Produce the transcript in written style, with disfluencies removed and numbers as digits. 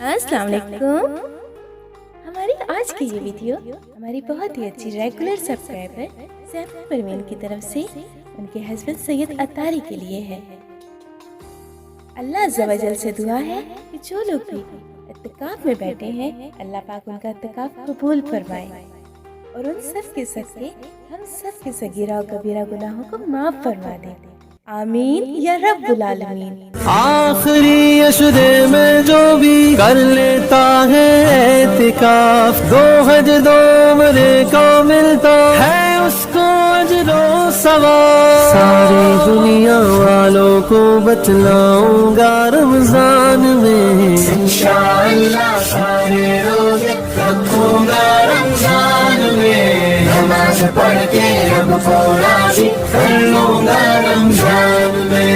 अस्सलाम वालेकुम। हमारी आज की ये वीडियो हमारी बहुत ही अच्छी रेगुलर सब्सक्राइबर सैफा परवीन की तरफ से उनके हस्बैंड सैयद अतारी के लिए है। अल्लाह अज़्ज़ा व जल से दुआ है कि जो लोग भी इत्तिकाफ में बैठे हैं अल्लाह पाक उनका इत्तिकाफ कबूल फरमाए और उन सब के सके हम सब के सगीरा और कबीरा गुनाहों को माफ फरमा दे। आमीन या रब्बुल आलमीन। आखिरी अशरे में जो भी कर लेता है एतिकाफ, दो हज दो उम्रे को मिलता है उसको अजरो सवाब। सारी दुनिया वालों को बतलाऊंगा रमजान में, इंशाअल्लाह सारे रोजे रखूंगा रमजान में। नमाज पढ़ के रब को राज़ी कर लूंगा रमजान में।